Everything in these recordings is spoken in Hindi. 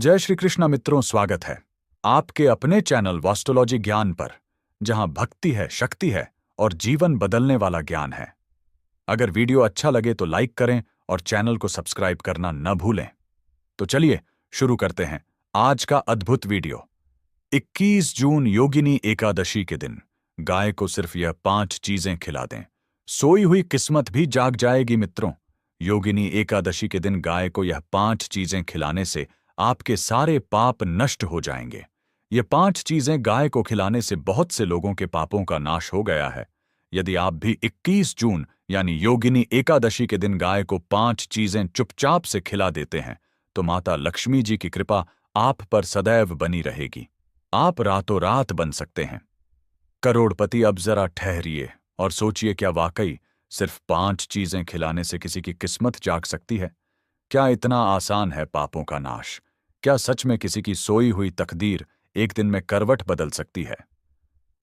जय श्री कृष्णा मित्रों, स्वागत है आपके अपने चैनल वास्तुलॉजी ज्ञान पर, जहां भक्ति है, शक्ति है और जीवन बदलने वाला ज्ञान है। अगर वीडियो अच्छा लगे तो लाइक करें और चैनल को सब्सक्राइब करना न भूलें। तो चलिए शुरू करते हैं आज का अद्भुत वीडियो। 21 जून योगिनी एकादशी के दिन गाय को सिर्फ यह 5 चीजें खिला दें, सोई हुई किस्मत भी जाग जाएगी। मित्रों, योगिनी एकादशी के दिन गाय को यह 5 चीजें खिलाने से आपके सारे पाप नष्ट हो जाएंगे। ये 5 चीजें गाय को खिलाने से बहुत से लोगों के पापों का नाश हो गया है। यदि आप भी 21 जून यानी योगिनी एकादशी के दिन गाय को 5 चीजें चुपचाप से खिला देते हैं तो माता लक्ष्मी जी की कृपा आप पर सदैव बनी रहेगी। आप रातों रात बन सकते हैं करोड़पति। अब जरा ठहरिए और सोचिए, क्या वाकई सिर्फ 5 चीजें खिलाने से किसी की किस्मत जाग सकती है? क्या इतना आसान है पापों का नाश? क्या सच में किसी की सोई हुई तकदीर एक दिन में करवट बदल सकती है?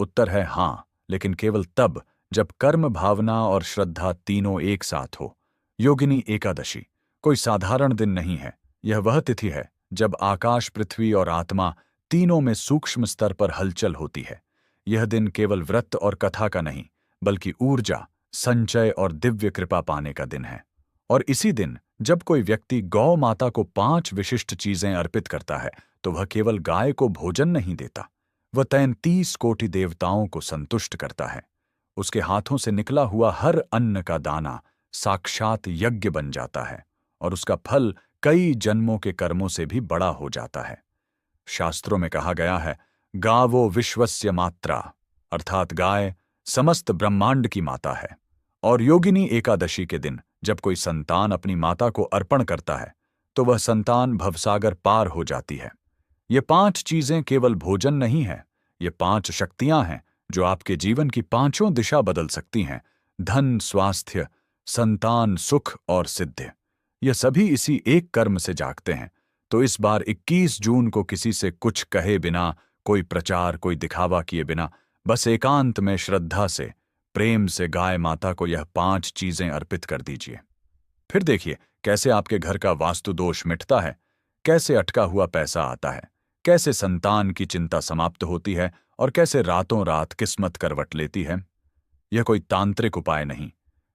उत्तर है हां, लेकिन केवल तब जब कर्म, भावना और श्रद्धा तीनों एक साथ हो। योगिनी एकादशी कोई साधारण दिन नहीं है। यह वह तिथि है जब आकाश, पृथ्वी और आत्मा तीनों में सूक्ष्म स्तर पर हलचल होती है। यह दिन केवल व्रत और कथा का नहीं, बल्कि ऊर्जा, संचय और दिव्य कृपा पाने का दिन है। और इसी दिन जब कोई व्यक्ति गौ माता को 5 विशिष्ट चीजें अर्पित करता है तो वह केवल गाय को भोजन नहीं देता, वह 33 कोटि देवताओं को संतुष्ट करता है। उसके हाथों से निकला हुआ हर अन्न का दाना साक्षात यज्ञ बन जाता है और उसका फल कई जन्मों के कर्मों से भी बड़ा हो जाता है। शास्त्रों में कहा गया है, गावो विश्वस्य मात्रा, अर्थात गाय समस्त ब्रह्मांड की माता है। और योगिनी एकादशी के दिन जब कोई संतान अपनी माता को अर्पण करता है तो वह संतान भवसागर पार हो जाती है। ये 5 चीजें केवल भोजन नहीं है, ये 5 शक्तियां हैं जो आपके जीवन की 5 दिशा बदल सकती हैं। धन, स्वास्थ्य, संतान, सुख और सिद्धि, ये सभी इसी एक कर्म से जागते हैं। तो इस बार 21 जून को किसी से कुछ कहे बिना, कोई प्रचार, कोई दिखावा किए बिना, बस एकांत में श्रद्धा से, प्रेम से गाय माता को यह 5 चीजें अर्पित कर दीजिए। फिर देखिए कैसे आपके घर का वास्तु दोष मिटता है, कैसे अटका हुआ पैसा आता है, कैसे संतान की चिंता समाप्त होती है और कैसे रातों रात किस्मत करवट लेती है। यह कोई तांत्रिक उपाय नहीं,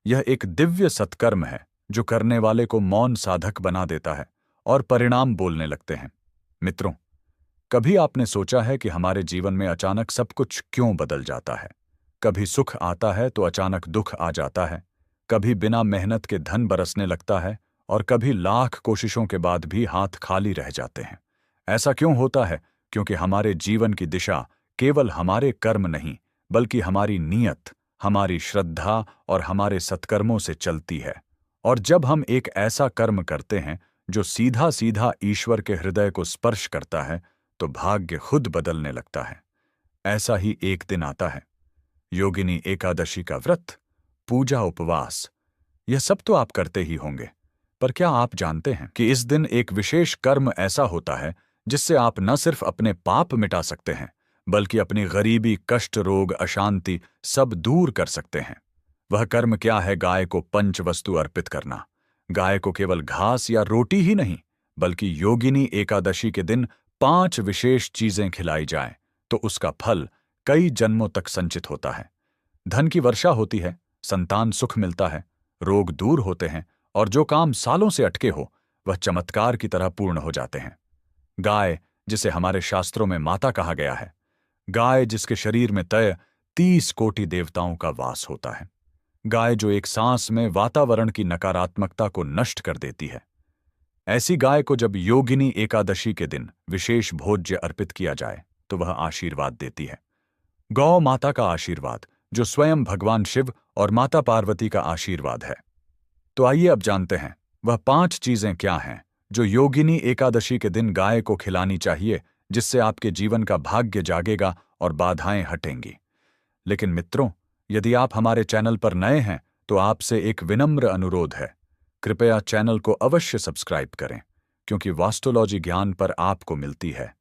यह एक दिव्य सत्कर्म है जो करने वाले को मौन साधक बना देता है और परिणाम बोलने लगते हैं। मित्रों, कभी आपने सोचा है कि हमारे जीवन में अचानक सब कुछ क्यों बदल जाता है? कभी सुख आता है तो अचानक दुख आ जाता है, कभी बिना मेहनत के धन बरसने लगता है और कभी लाख कोशिशों के बाद भी हाथ खाली रह जाते हैं। ऐसा क्यों होता है? क्योंकि हमारे जीवन की दिशा केवल हमारे कर्म नहीं, बल्कि हमारी नीयत, हमारी श्रद्धा और हमारे सत्कर्मों से चलती है। और जब हम एक ऐसा कर्म करते हैं जो सीधा सीधा ईश्वर के हृदय को स्पर्श करता है तो भाग्य खुद बदलने लगता है। ऐसा ही एक दिन आता है, योगिनी एकादशी का व्रत, पूजा, उपवास, यह सब तो आप करते ही होंगे। पर क्या आप जानते हैं कि इस दिन एक विशेष कर्म ऐसा होता है जिससे आप न सिर्फ अपने पाप मिटा सकते हैं, बल्कि अपनी गरीबी, कष्ट, रोग, अशांति सब दूर कर सकते हैं। वह कर्म क्या है? गाय को पंच वस्तु अर्पित करना। गाय को केवल घास या रोटी ही नहीं, बल्कि योगिनी एकादशी के दिन 5 विशेष चीजें खिलाई जाएं तो उसका फल कई जन्मों तक संचित होता है। धन की वर्षा होती है, संतान सुख मिलता है, रोग दूर होते हैं और जो काम सालों से अटके हो वह चमत्कार की तरह पूर्ण हो जाते हैं। गाय, जिसे हमारे शास्त्रों में माता कहा गया है, गाय जिसके शरीर में तय 30 कोटि देवताओं का वास होता है, गाय जो एक सांस में वातावरण की नकारात्मकता को नष्ट कर देती है, ऐसी गाय को जब योगिनी एकादशी के दिन विशेष भोज्य अर्पित किया जाए तो वह आशीर्वाद देती है। गौ माता का आशीर्वाद, जो स्वयं भगवान शिव और माता पार्वती का आशीर्वाद है। तो आइए अब जानते हैं वह 5 चीजें क्या हैं जो योगिनी एकादशी के दिन गाय को खिलानी चाहिए, जिससे आपके जीवन का भाग्य जागेगा और बाधाएं हटेंगी। लेकिन मित्रों, यदि आप हमारे चैनल पर नए हैं तो आपसे एक विनम्र अनुरोध है, कृपया चैनल को अवश्य सब्सक्राइब करें, क्योंकि वास्तुलॉजी ज्ञान पर आपको मिलती है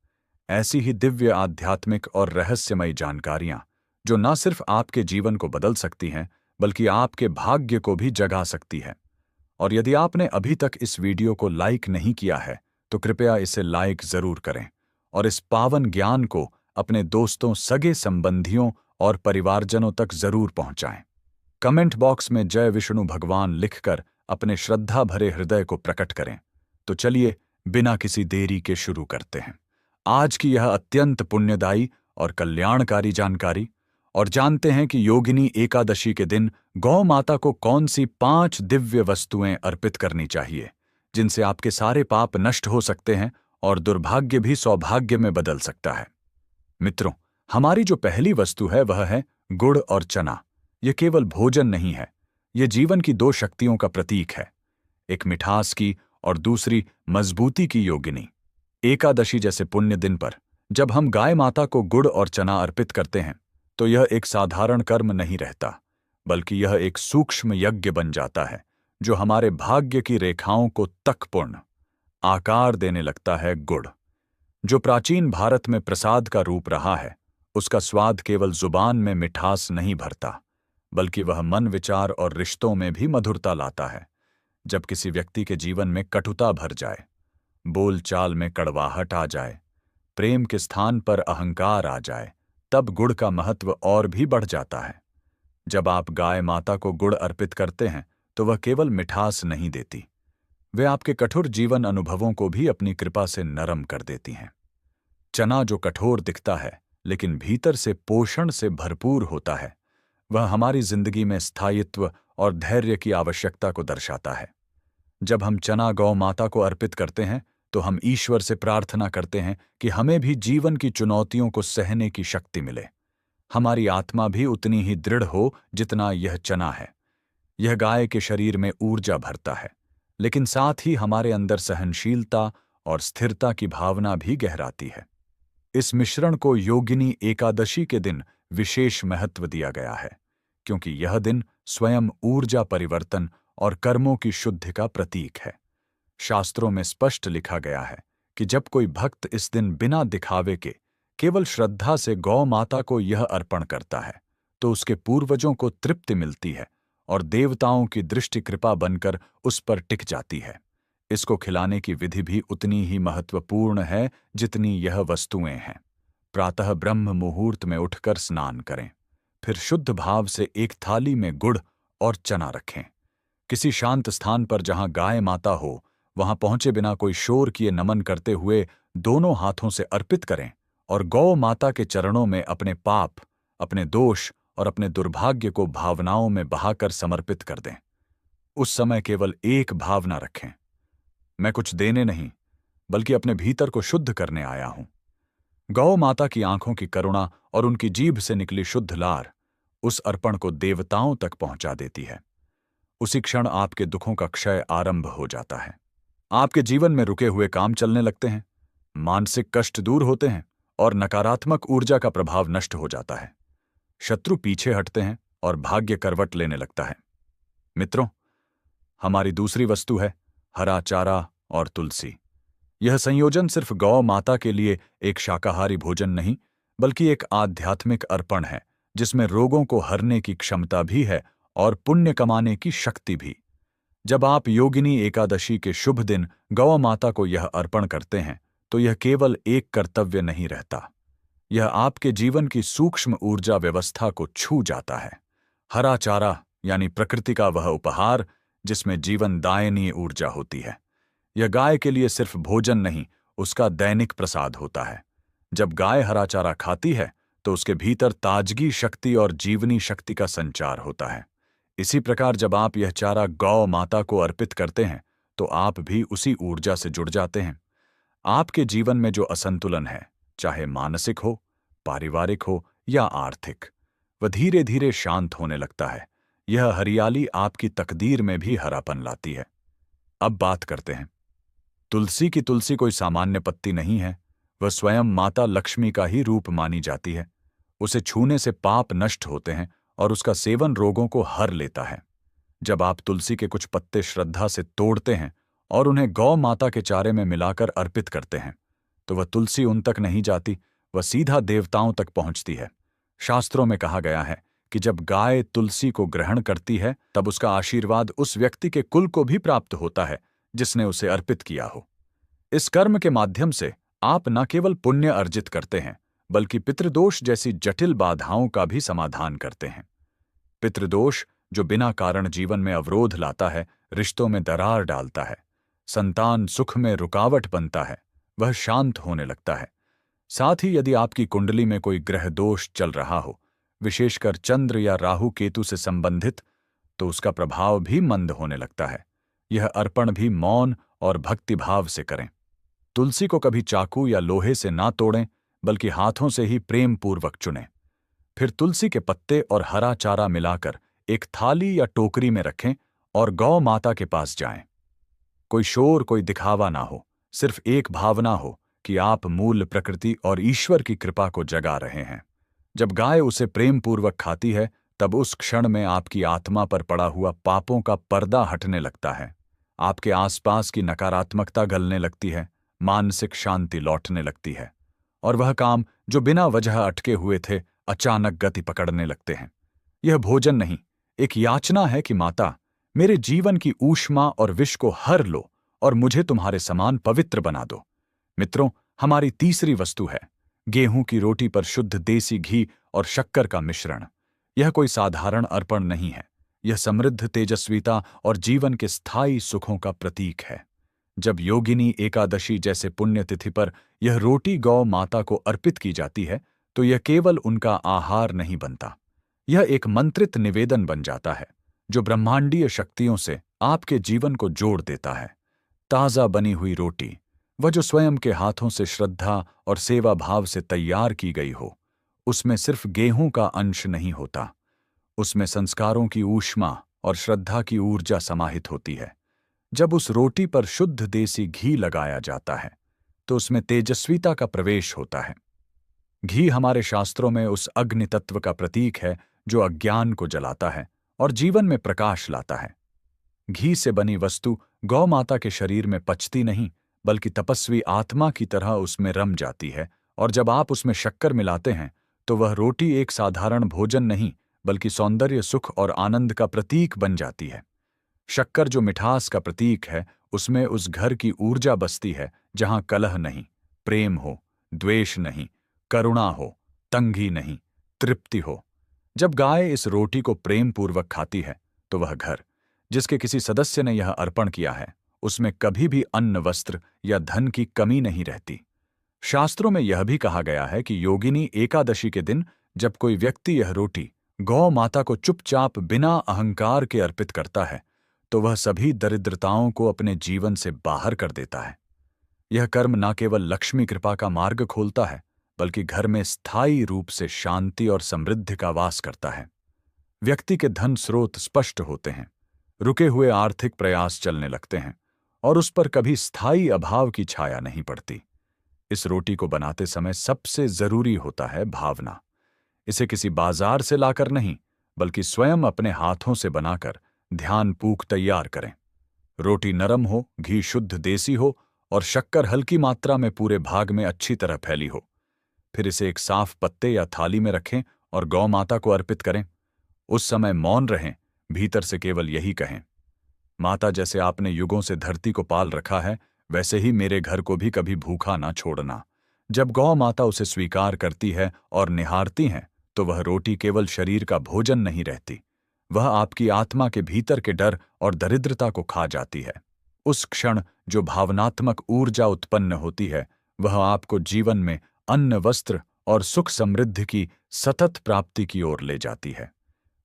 ऐसी ही दिव्य, आध्यात्मिक और रहस्यमयी जानकारियां जो न सिर्फ आपके जीवन को बदल सकती हैं, बल्कि आपके भाग्य को भी जगा सकती है। और यदि आपने अभी तक इस वीडियो को लाइक नहीं किया है तो कृपया इसे लाइक जरूर करें और इस पावन ज्ञान को अपने दोस्तों, सगे संबंधियों और परिवारजनों तक जरूर पहुंचाएं। कमेंट बॉक्स में जय विष्णु भगवान लिखकर अपने श्रद्धा भरे हृदय को प्रकट करें। तो चलिए बिना किसी देरी के शुरू करते हैं आज की यह अत्यंत पुण्यदायी और कल्याणकारी जानकारी, और जानते हैं कि योगिनी एकादशी के दिन गौ माता को कौन सी 5 दिव्य वस्तुएं अर्पित करनी चाहिए जिनसे आपके सारे पाप नष्ट हो सकते हैं और दुर्भाग्य भी सौभाग्य में बदल सकता है। मित्रों, हमारी जो पहली वस्तु है वह है गुड़ और चना। यह केवल भोजन नहीं है, यह जीवन की 2 शक्तियों का प्रतीक है, एक मिठास की और दूसरी मजबूती की। योगिनी एकादशी जैसे पुण्य दिन पर जब हम गाय माता को गुड़ और चना अर्पित करते हैं तो यह एक साधारण कर्म नहीं रहता, बल्कि यह एक सूक्ष्म यज्ञ बन जाता है जो हमारे भाग्य की रेखाओं को तक पूर्ण आकार देने लगता है। गुड़, जो प्राचीन भारत में प्रसाद का रूप रहा है, उसका स्वाद केवल जुबान में मिठास नहीं भरता, बल्कि वह मन, विचार और रिश्तों में भी मधुरता लाता है। जब किसी व्यक्ति के जीवन में कटुता भर जाए, बोल चाल में कड़वाहट आ जाए, प्रेम के स्थान पर अहंकार आ जाए, तब गुड़ का महत्व और भी बढ़ जाता है। जब आप गाय माता को गुड़ अर्पित करते हैं तो वह केवल मिठास नहीं देती, वे आपके कठोर जीवन अनुभवों को भी अपनी कृपा से नरम कर देती हैं। चना जो कठोर दिखता है लेकिन भीतर से पोषण से भरपूर होता है, वह हमारी जिंदगी में स्थायित्व और धैर्य की आवश्यकता को दर्शाता है। जब हम चना गौ माता को अर्पित करते हैं तो हम ईश्वर से प्रार्थना करते हैं कि हमें भी जीवन की चुनौतियों को सहने की शक्ति मिले। हमारी आत्मा भी उतनी ही दृढ़ हो जितना यह चना है। यह गाय के शरीर में ऊर्जा भरता है, लेकिन साथ ही हमारे अंदर सहनशीलता और स्थिरता की भावना भी गहराती है। इस मिश्रण को योगिनी एकादशी के दिन विशेष महत्व दिया गया है, क्योंकि यह दिन स्वयं ऊर्जा परिवर्तन और कर्मों की शुद्धि का प्रतीक है। शास्त्रों में स्पष्ट लिखा गया है कि जब कोई भक्त इस दिन बिना दिखावे के केवल श्रद्धा से गौ माता को यह अर्पण करता है तो उसके पूर्वजों को तृप्ति मिलती है और देवताओं की दृष्टि कृपा बनकर उस पर टिक जाती है। इसको खिलाने की विधि भी उतनी ही महत्वपूर्ण है जितनी यह वस्तुएं हैं। प्रातः ब्रह्म मुहूर्त में उठकर स्नान करें, फिर शुद्ध भाव से एक थाली में गुड़ और चना रखें। किसी शांत स्थान पर जहां गाय माता हो, वहां पहुंचे बिना कोई शोर किए नमन करते हुए दोनों हाथों से अर्पित करें और गौ माता के चरणों में अपने पाप, अपने दोष और अपने दुर्भाग्य को भावनाओं में बहाकर समर्पित कर दें। उस समय केवल एक भावना रखें, मैं कुछ देने नहीं बल्कि अपने भीतर को शुद्ध करने आया हूं। गौ माता की आंखों की करुणा और उनकी जीभ से निकली शुद्ध लार उस अर्पण को देवताओं तक पहुंचा देती है। उसी क्षण आपके दुखों का क्षय आरंभ हो जाता है। आपके जीवन में रुके हुए काम चलने लगते हैं, मानसिक कष्ट दूर होते हैं और नकारात्मक ऊर्जा का प्रभाव नष्ट हो जाता है। शत्रु पीछे हटते हैं और भाग्य करवट लेने लगता है। मित्रों, हमारी दूसरी वस्तु है हरा चारा और तुलसी। यह संयोजन सिर्फ गौ माता के लिए एक शाकाहारी भोजन नहीं, बल्कि एक आध्यात्मिक अर्पण है जिसमें रोगों को हरने की क्षमता भी है और पुण्य कमाने की शक्ति भी। जब आप योगिनी एकादशी के शुभ दिन गौ माता को यह अर्पण करते हैं तो यह केवल एक कर्तव्य नहीं रहता, यह आपके जीवन की सूक्ष्म ऊर्जा व्यवस्था को छू जाता है। हरा चारा यानी प्रकृति का वह उपहार जिसमें जीवनदायिनी ऊर्जा होती है। यह गाय के लिए सिर्फ भोजन नहीं, उसका दैनिक प्रसाद होता है। जब गाय हरा चारा खाती है तो उसके भीतर ताजगी शक्ति और जीवनी शक्ति का संचार होता है। इसी प्रकार जब आप यह चारा गौ माता को अर्पित करते हैं तो आप भी उसी ऊर्जा से जुड़ जाते हैं। आपके जीवन में जो असंतुलन है, चाहे मानसिक हो, पारिवारिक हो या आर्थिक, वह धीरे धीरे शांत होने लगता है। यह हरियाली आपकी तकदीर में भी हरापन लाती है। अब बात करते हैं तुलसी की। तुलसी कोई सामान्य पत्ती नहीं है, वह स्वयं माता लक्ष्मी का ही रूप मानी जाती है। उसे छूने से पाप नष्ट होते हैं और उसका सेवन रोगों को हर लेता है। जब आप तुलसी के कुछ पत्ते श्रद्धा से तोड़ते हैं और उन्हें गौ माता के चारे में मिलाकर अर्पित करते हैं तो वह तुलसी उन तक नहीं जाती, वह सीधा देवताओं तक पहुंचती है। शास्त्रों में कहा गया है कि जब गाय तुलसी को ग्रहण करती है तब उसका आशीर्वाद उस व्यक्ति के कुल को भी प्राप्त होता है जिसने उसे अर्पित किया हो। इस कर्म के माध्यम से आप न केवल पुण्य अर्जित करते हैं, बल्कि पितृदोष जैसी जटिल बाधाओं का भी समाधान करते हैं। पितृदोष, जो बिना कारण जीवन में अवरोध लाता है, रिश्तों में दरार डालता है, संतान सुख में रुकावट बनता है, वह शांत होने लगता है। साथ ही यदि आपकी कुंडली में कोई ग्रह दोष चल रहा हो, विशेषकर चंद्र या राहु केतु से संबंधित, तो उसका प्रभाव भी मंद होने लगता है। यह अर्पण भी मौन और भक्तिभाव से करें। तुलसी को कभी चाकू या लोहे से ना तोड़ें, बल्कि हाथों से ही प्रेम पूर्वक चुनें। फिर तुलसी के पत्ते और हरा चारा मिलाकर एक थाली या टोकरी में रखें और गौ माता के पास जाएं। कोई शोर, कोई दिखावा ना हो, सिर्फ एक भावना हो कि आप मूल प्रकृति और ईश्वर की कृपा को जगा रहे हैं। जब गाय उसे प्रेम पूर्वक खाती है, तब उस क्षण में आपकी आत्मा पर पड़ा हुआ पापों का पर्दा हटने लगता है। आपके आसपास की नकारात्मकता गलने लगती है, मानसिक शांति लौटने लगती है, और वह काम जो बिना वजह अटके हुए थे, अचानक गति पकड़ने लगते हैं। यह भोजन नहीं, एक याचना है कि माता, मेरे जीवन की ऊष्मा और विष को हर लो और मुझे तुम्हारे समान पवित्र बना दो। मित्रों, हमारी तीसरी वस्तु है गेहूं की रोटी पर शुद्ध देसी घी और शक्कर का मिश्रण। यह कोई साधारण अर्पण नहीं है, यह समृद्ध तेजस्विता और जीवन के स्थायी सुखों का प्रतीक है। जब योगिनी एकादशी जैसे पुण्यतिथि पर यह रोटी गौ माता को अर्पित की जाती है, तो यह केवल उनका आहार नहीं बनता, यह एक मंत्रित निवेदन बन जाता है जो ब्रह्मांडीय शक्तियों से आपके जीवन को जोड़ देता है। ताजा बनी हुई रोटी, वह जो स्वयं के हाथों से श्रद्धा और सेवा भाव से तैयार की गई हो, उसमें सिर्फ गेहूं का अंश नहीं होता, उसमें संस्कारों की ऊष्मा और श्रद्धा की ऊर्जा समाहित होती है। जब उस रोटी पर शुद्ध देसी घी लगाया जाता है, तो उसमें तेजस्विता का प्रवेश होता है। घी हमारे शास्त्रों में उस अग्नि तत्व का प्रतीक है जो अज्ञान को जलाता है और जीवन में प्रकाश लाता है। घी से बनी वस्तु गौ माता के शरीर में पचती नहीं, बल्कि तपस्वी आत्मा की तरह उसमें रम जाती है, और जब आप उसमें शक्कर मिलाते हैं, तो वह रोटी एक साधारण भोजन नहीं, बल्कि सौंदर्य, सुख और आनंद का प्रतीक बन जाती है। शक्कर जो मिठास का प्रतीक है, उसमें उस घर की ऊर्जा बसती है जहां कलह नहीं, प्रेम हो, द्वेष नहीं, करुणा हो, तंगी नहीं, तृप्ति हो। जब गाय इस रोटी को प्रेम पूर्वक खाती है, तो वह घर जिसके किसी सदस्य ने यह अर्पण किया है, उसमें कभी भी अन्न, वस्त्र या धन की कमी नहीं रहती। शास्त्रों में यह भी कहा गया है कि योगिनी एकादशी के दिन जब कोई व्यक्ति यह रोटी गौ माता को चुपचाप बिना अहंकार के अर्पित करता है, तो वह सभी दरिद्रताओं को अपने जीवन से बाहर कर देता है। यह कर्म न केवल लक्ष्मी कृपा का मार्ग खोलता है, बल्कि घर में स्थायी रूप से शांति और समृद्धि का वास करता है। व्यक्ति के धन स्रोत स्पष्ट होते हैं, रुके हुए आर्थिक प्रयास चलने लगते हैं, और उस पर कभी स्थायी अभाव की छाया नहीं पड़ती। इस रोटी को बनाते समय सबसे जरूरी होता है भावना। इसे किसी बाजार से लाकर नहीं, बल्कि स्वयं अपने हाथों से बनाकर ध्यानपूर्वक तैयार करें। रोटी नरम हो, घी शुद्ध देसी हो और शक्कर हल्की मात्रा में पूरे भाग में अच्छी तरह फैली हो। फिर इसे एक साफ पत्ते या थाली में रखें और गौ माता को अर्पित करें। उस समय मौन रहें, भीतर से केवल यही कहें, माता, जैसे आपने युगों से धरती को पाल रखा है, वैसे ही मेरे घर को भी कभी भूखा ना छोड़ना। जब गौ माता उसे स्वीकार करती है और निहारती हैं, तो वह रोटी केवल शरीर का भोजन नहीं रहती, वह आपकी आत्मा के भीतर के डर और दरिद्रता को खा जाती है। उस क्षण जो भावनात्मक ऊर्जा उत्पन्न होती है, वह आपको जीवन में अन्न, वस्त्र और सुख समृद्धि की सतत प्राप्ति की ओर ले जाती है।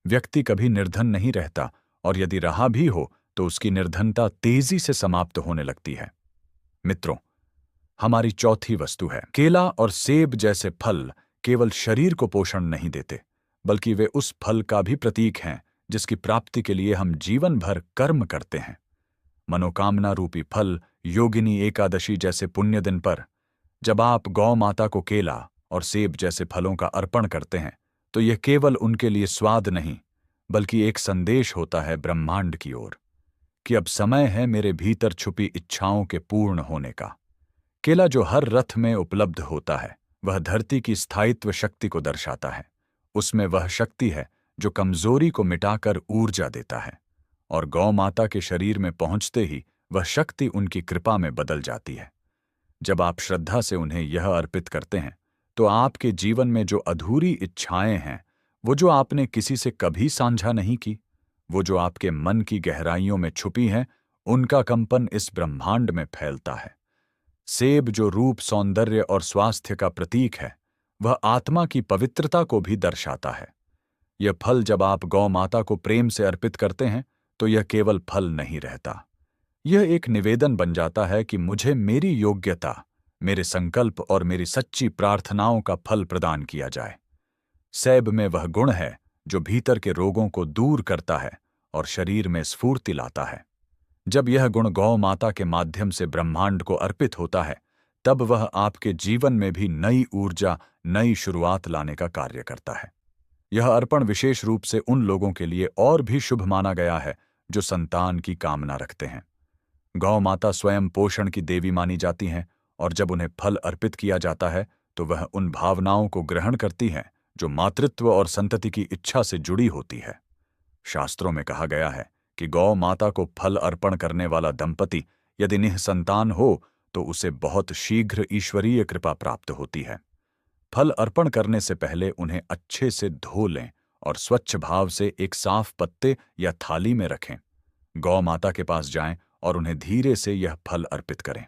व्यक्ति कभी निर्धन नहीं रहता, और यदि रहा भी हो तो उसकी निर्धनता तेजी से समाप्त होने लगती है। मित्रों, हमारी चौथी वस्तु है केला और सेब जैसे फल। केवल शरीर को पोषण नहीं देते, बल्कि वे उस फल का भी प्रतीक हैं जिसकी प्राप्ति के लिए हम जीवन भर कर्म करते हैं। मनोकामना रूपी फल योगिनी एकादशी जैसे पुण्य दिन पर जब आप गौ माता को केला और सेब जैसे फलों का अर्पण करते हैं, तो यह केवल उनके लिए स्वाद नहीं, बल्कि एक संदेश होता है ब्रह्मांड की ओर कि अब समय है मेरे भीतर छुपी इच्छाओं के पूर्ण होने का। केला जो हर रथ में उपलब्ध होता है, वह धरती की स्थायित्व शक्ति को दर्शाता है। उसमें वह शक्ति है जो कमजोरी को मिटाकर ऊर्जा देता है, और गौ माता के शरीर में पहुंचते ही वह शक्ति उनकी कृपा में बदल जाती है। जब आप श्रद्धा से उन्हें यह अर्पित करते हैं तो आपके जीवन में जो अधूरी इच्छाएं हैं, वो जो आपने किसी से कभी साझा नहीं की, वो जो आपके मन की गहराइयों में छुपी हैं, उनका कंपन इस ब्रह्मांड में फैलता है। सेब जो रूप, सौंदर्य और स्वास्थ्य का प्रतीक है, वह आत्मा की पवित्रता को भी दर्शाता है। यह फल जब आप गौ माता को प्रेम से अर्पित करते हैं तो यह केवल फल नहीं रहता, यह एक निवेदन बन जाता है कि मुझे मेरी योग्यता, मेरे संकल्प और मेरी सच्ची प्रार्थनाओं का फल प्रदान किया जाए। सेब में वह गुण है जो भीतर के रोगों को दूर करता है और शरीर में स्फूर्ति लाता है। जब यह गुण गौ माता के माध्यम से ब्रह्मांड को अर्पित होता है, तब वह आपके जीवन में भी नई ऊर्जा, नई शुरुआत लाने का कार्य करता है। यह अर्पण विशेष रूप से उन लोगों के लिए और भी शुभ माना गया है जो संतान की कामना रखते हैं। गौ माता स्वयं पोषण की देवी मानी जाती हैं और जब उन्हें फल अर्पित किया जाता है तो वह उन भावनाओं को ग्रहण करती हैं जो मातृत्व और संतति की इच्छा से जुड़ी होती है। शास्त्रों में कहा गया है कि गौ माता को फल अर्पण करने वाला दंपति यदि निःसंतान हो तो उसे बहुत शीघ्र ईश्वरीय कृपा प्राप्त होती है। फल अर्पण करने से पहले उन्हें अच्छे से धो लें और स्वच्छ भाव से एक साफ पत्ते या थाली में रखें। गौ माता के पास जाएं और उन्हें धीरे से यह फल अर्पित करें।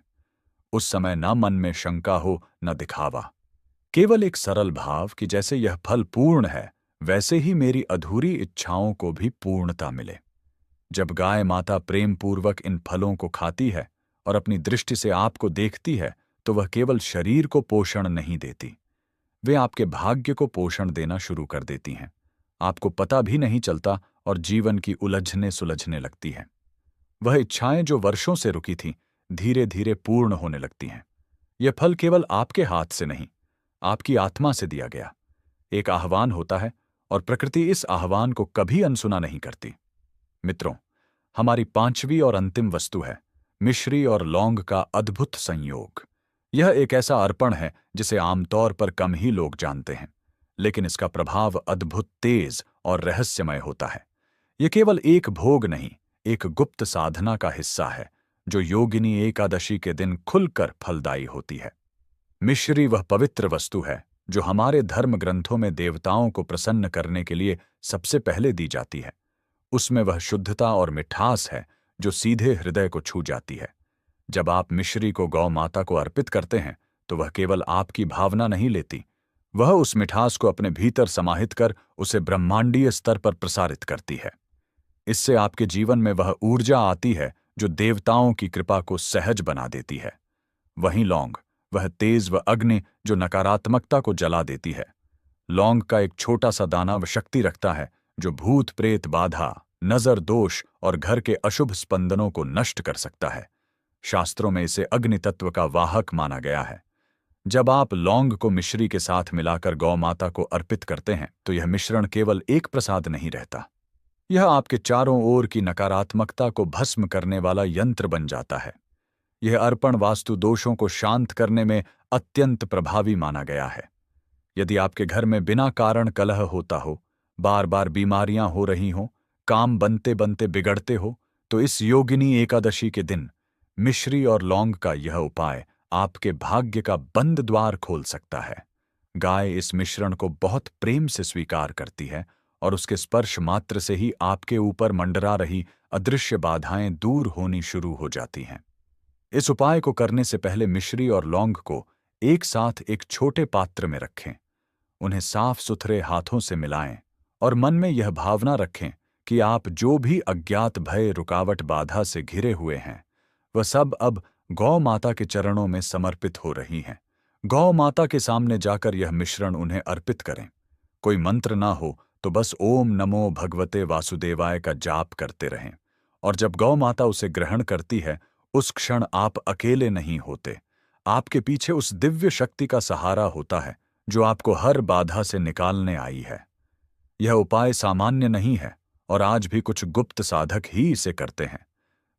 उस समय न मन में शंका हो, न दिखावा, केवल एक सरल भाव कि जैसे यह फल पूर्ण है, वैसे ही मेरी अधूरी इच्छाओं को भी पूर्णता मिले। जब गाय माता प्रेम पूर्वक इन फलों को खाती है और अपनी दृष्टि से आपको देखती है, तो वह केवल शरीर को पोषण नहीं देती, वे आपके भाग्य को पोषण देना शुरू कर देती हैं। आपको पता भी नहीं चलता और जीवन की उलझने सुलझने लगती हैं। वह इच्छाएं जो वर्षों से रुकी थीं, धीरे धीरे पूर्ण होने लगती हैं। यह फल केवल आपके हाथ से नहीं, आपकी आत्मा से दिया गया एक आह्वान होता है और प्रकृति इस आह्वान को कभी अनसुना नहीं करती। मित्रों, हमारी पांचवी और अंतिम वस्तु है मिश्री और लौंग का अद्भुत संयोग। यह एक ऐसा अर्पण है जिसे आमतौर पर कम ही लोग जानते हैं, लेकिन इसका प्रभाव अद्भुत, तेज और रहस्यमय होता है। यह केवल एक भोग नहीं, एक गुप्त साधना का हिस्सा है जो योगिनी एकादशी के दिन खुलकर फलदायी होती है। मिश्री वह पवित्र वस्तु है जो हमारे धर्म ग्रंथों में देवताओं को प्रसन्न करने के लिए सबसे पहले दी जाती है। उसमें वह शुद्धता और मिठास है जो सीधे हृदय को छू जाती है। जब आप मिश्री को गौ माता को अर्पित करते हैं तो वह केवल आपकी भावना नहीं लेती, वह उस मिठास को अपने भीतर समाहित कर उसे ब्रह्मांडीय स्तर पर प्रसारित करती है। इससे आपके जीवन में वह ऊर्जा आती है जो देवताओं की कृपा को सहज बना देती है। वहीं लौंग, वह तेज व अग्नि जो नकारात्मकता को जला देती है। लौंग का एक छोटा सा दाना वह शक्ति रखता है जो भूत प्रेत बाधा, नजर दोष और घर के अशुभ स्पंदनों को नष्ट कर सकता है। शास्त्रों में इसे अग्नि तत्व का वाहक माना गया है। जब आप लौंग को मिश्री के साथ मिलाकर गौ माता को अर्पित करते हैं तो यह मिश्रण केवल एक प्रसाद नहीं रहता, यह आपके चारों ओर की नकारात्मकता को भस्म करने वाला यंत्र बन जाता है। यह अर्पण वास्तु दोषों को शांत करने में अत्यंत प्रभावी माना गया है। यदि आपके घर में बिना कारण कलह होता हो, बार बार बीमारियां हो रही हों, काम बनते बनते बिगड़ते हो, तो इस योगिनी एकादशी के दिन मिश्री और लौंग का यह उपाय आपके भाग्य का बंद द्वार खोल सकता है। गाय इस मिश्रण को बहुत प्रेम से स्वीकार करती है और उसके स्पर्श मात्र से ही आपके ऊपर मंडरा रही अदृश्य बाधाएं दूर होनी शुरू हो जाती हैं। इस उपाय को करने से पहले मिश्री और लौंग को एक साथ एक छोटे पात्र में रखें, उन्हें साफ सुथरे हाथों से मिलाएं और मन में यह भावना रखें कि आप जो भी अज्ञात भय, रुकावट, बाधा से घिरे हुए हैं, वह सब अब गौ माता के चरणों में समर्पित हो रही हैं। गौ माता के सामने जाकर यह मिश्रण उन्हें अर्पित करें। कोई मंत्र ना हो तो बस ओम नमो भगवते वासुदेवाय का जाप करते रहें, और जब गौ माता उसे ग्रहण करती है, उस क्षण आप अकेले नहीं होते। आपके पीछे उस दिव्य शक्ति का सहारा होता है जो आपको हर बाधा से निकालने आई है। यह उपाय सामान्य नहीं है और आज भी कुछ गुप्त साधक ही इसे करते हैं,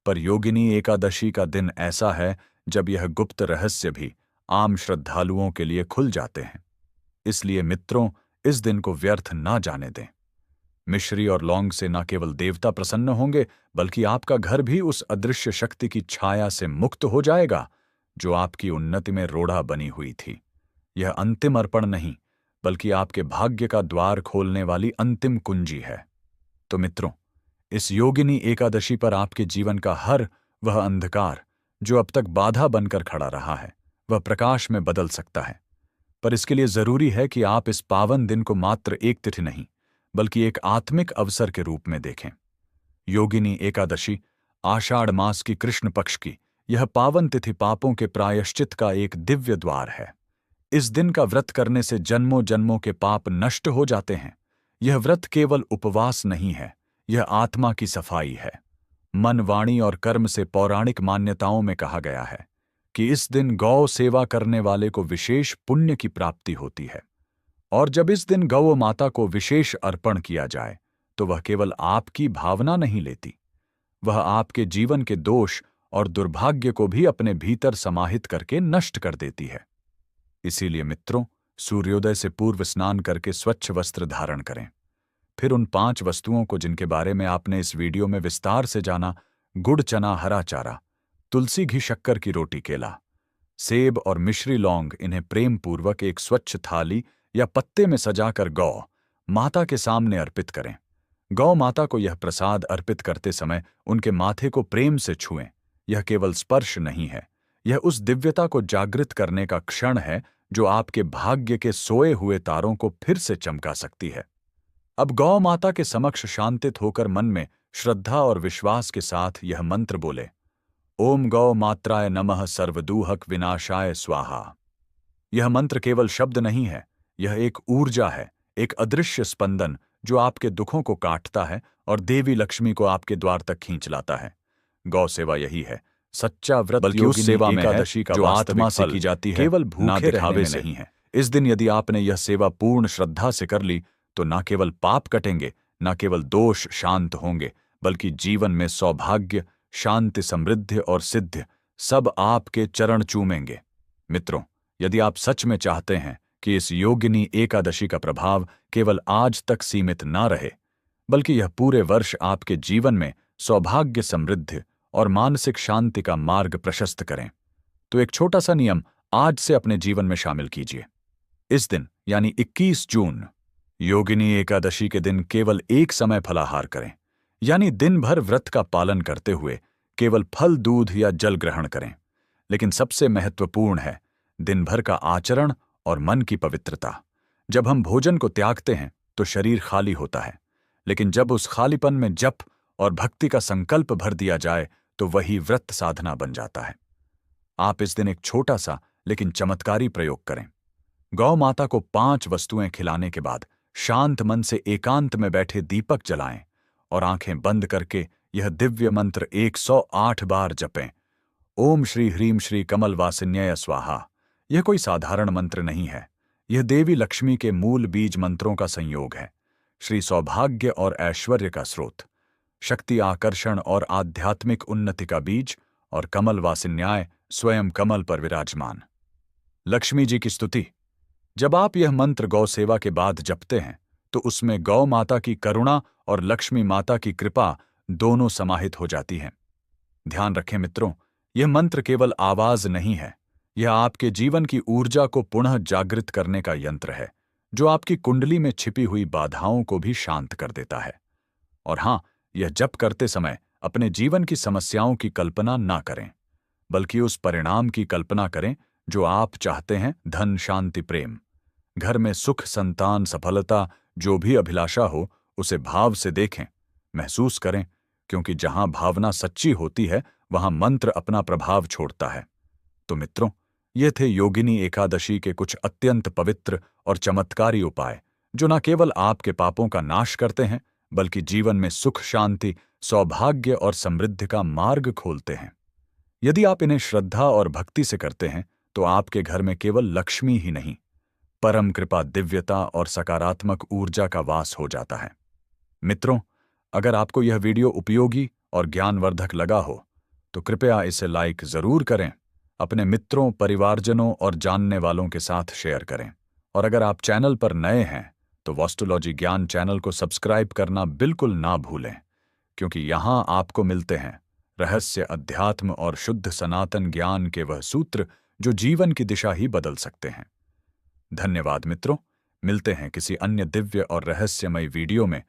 पर योगिनी एकादशी का दिन ऐसा है जब यह गुप्त रहस्य भी आम श्रद्धालुओं के लिए खुल जाते हैं। इसलिए मित्रों, इस दिन को व्यर्थ ना जाने दें। मिश्री और लौंग से न केवल देवता प्रसन्न होंगे, बल्कि आपका घर भी उस अदृश्य शक्ति की छाया से मुक्त हो जाएगा जो आपकी उन्नति में रोड़ा बनी हुई थी। यह अंतिम अर्पण नहीं, बल्कि आपके भाग्य का द्वार खोलने वाली अंतिम कुंजी है। तो मित्रों, इस योगिनी एकादशी पर आपके जीवन का हर वह अंधकार जो अब तक बाधा बनकर खड़ा रहा है, वह प्रकाश में बदल सकता है। पर इसके लिए जरूरी है कि आप इस पावन दिन को मात्र एक तिथि नहीं, बल्कि एक आत्मिक अवसर के रूप में देखें। योगिनी एकादशी, आषाढ़ मास की कृष्ण पक्ष की यह पावन तिथि पापों के प्रायश्चित का एक दिव्य द्वार है। इस दिन का व्रत करने से जन्मों जन्मों के पाप नष्ट हो जाते हैं। यह व्रत केवल उपवास नहीं है, यह आत्मा की सफाई है। मन, वाणी और कर्म से पौराणिक मान्यताओं में कहा गया है कि इस दिन गौ सेवा करने वाले को विशेष पुण्य की प्राप्ति होती है। और जब इस दिन गौ माता को विशेष अर्पण किया जाए, तो वह केवल आपकी भावना नहीं लेती, वह आपके जीवन के दोष और दुर्भाग्य को भी अपने भीतर समाहित करके नष्ट कर देती है। इसीलिए मित्रों, सूर्योदय से पूर्व स्नान करके स्वच्छ वस्त्र धारण करें। फिर उन 5 वस्तुओं को जिनके बारे में आपने इस वीडियो में विस्तार से जाना, गुड़, चना, हरा चारा, तुलसी, घी, शक्कर की रोटी, केला, सेब और मिश्री लौंग, इन्हें प्रेम पूर्वक एक स्वच्छ थाली या पत्ते में सजाकर गौ माता के सामने अर्पित करें। गौ माता को यह प्रसाद अर्पित करते समय उनके माथे को प्रेम से छुएं। यह केवल स्पर्श नहीं है, यह उस दिव्यता को जागृत करने का क्षण है जो आपके भाग्य के सोए हुए तारों को फिर से चमका सकती है। अब गौ माता के समक्ष शांतित होकर मन में श्रद्धा और विश्वास के साथ यह मंत्र बोले, ओम गौ मात्राय नमः सर्वदूहक विनाशाय स्वाहा। यह मंत्र केवल शब्द नहीं है, यह एक ऊर्जा है, एक अदृश्य स्पंदन जो आपके दुखों को काटता है और देवी लक्ष्मी को आपके द्वार तक खींच लाता है। गौ सेवा यही है सच्चा व्रत, बल्कि उस सेवा में एकादशी का जो आत्मा से की जाती है, केवल भूखे रहने से नहीं है। इस दिन यदि आपने यह सेवा पूर्ण श्रद्धा से कर ली, तो न केवल पाप कटेंगे, न केवल दोष शांत होंगे, बल्कि जीवन में सौभाग्य, शांति, समृद्धि और सिद्धि सब आपके चरण चूमेंगे। मित्रों, यदि आप सच में चाहते हैं कि इस योगिनी एकादशी का प्रभाव केवल आज तक सीमित ना रहे, बल्कि यह पूरे वर्ष आपके जीवन में सौभाग्य, समृद्धि और मानसिक शांति का मार्ग प्रशस्त करें, तो एक छोटा सा नियम आज से अपने जीवन में शामिल कीजिए। इस दिन यानी 21 जून योगिनी एकादशी के दिन केवल एक समय फलाहार करें, यानी दिन भर व्रत का पालन करते हुए केवल फल, दूध या जल ग्रहण करें। लेकिन सबसे महत्वपूर्ण है दिन भर का आचरण और मन की पवित्रता। जब हम भोजन को त्यागते हैं तो शरीर खाली होता है, लेकिन जब उस खालीपन में जप और भक्ति का संकल्प भर दिया जाए तो वही व्रत साधना बन जाता है। आप इस दिन एक छोटा सा लेकिन चमत्कारी प्रयोग करें। गौ माता को 5 वस्तुएं खिलाने के बाद शांत मन से एकांत में बैठे दीपक जलाएं और आंखें बंद करके यह दिव्य मंत्र 108 बार जपें। ओम श्री ह्रीम श्री कमल वासिन्याय स्वाहा। यह कोई साधारण मंत्र नहीं है, यह देवी लक्ष्मी के मूल बीज मंत्रों का संयोग है। श्री सौभाग्य और ऐश्वर्य का स्रोत, शक्ति, आकर्षण और आध्यात्मिक उन्नति का बीज, और कमल वासिन्याय, स्वयं कमल पर विराजमान लक्ष्मी जी की स्तुति। जब आप यह मंत्र गौ सेवा के बाद जपते हैं तो उसमें गौ माता की करुणा और लक्ष्मी माता की कृपा दोनों समाहित हो जाती हैं। ध्यान रखें मित्रों, यह मंत्र केवल आवाज नहीं है, यह आपके जीवन की ऊर्जा को पुनः जागृत करने का यंत्र है, जो आपकी कुंडली में छिपी हुई बाधाओं को भी शांत कर देता है। और हां, यह जप करते समय अपने जीवन की समस्याओं की कल्पना ना करें, बल्कि उस परिणाम की कल्पना करें जो आप चाहते हैं। धन, शांति, प्रेम, घर में सुख, संतान, सफलता, जो भी अभिलाषा हो उसे भाव से देखें, महसूस करें, क्योंकि जहां भावना सच्ची होती है वहां मंत्र अपना प्रभाव छोड़ता है। तो मित्रों, ये थे योगिनी एकादशी के कुछ अत्यंत पवित्र और चमत्कारी उपाय, जो न केवल आपके पापों का नाश करते हैं, बल्कि जीवन में सुख, शांति, सौभाग्य और समृद्धि का मार्ग खोलते हैं। यदि आप इन्हें श्रद्धा और भक्ति से करते हैं तो आपके घर में केवल लक्ष्मी ही नहीं, परम कृपा, दिव्यता और सकारात्मक ऊर्जा का वास हो जाता है। मित्रों, अगर आपको यह वीडियो उपयोगी और ज्ञानवर्धक लगा हो तो कृपया इसे लाइक जरूर करें, अपने मित्रों, परिवारजनों और जानने वालों के साथ शेयर करें। और अगर आप चैनल पर नए हैं तो वास्तुलॉजी ज्ञान चैनल को सब्सक्राइब करना बिल्कुल ना भूलें, क्योंकि यहां आपको मिलते हैं रहस्य, अध्यात्म और शुद्ध सनातन ज्ञान के वह सूत्र जो जीवन की दिशा ही बदल सकते हैं। धन्यवाद मित्रों, मिलते हैं किसी अन्य दिव्य और रहस्यमय वीडियो में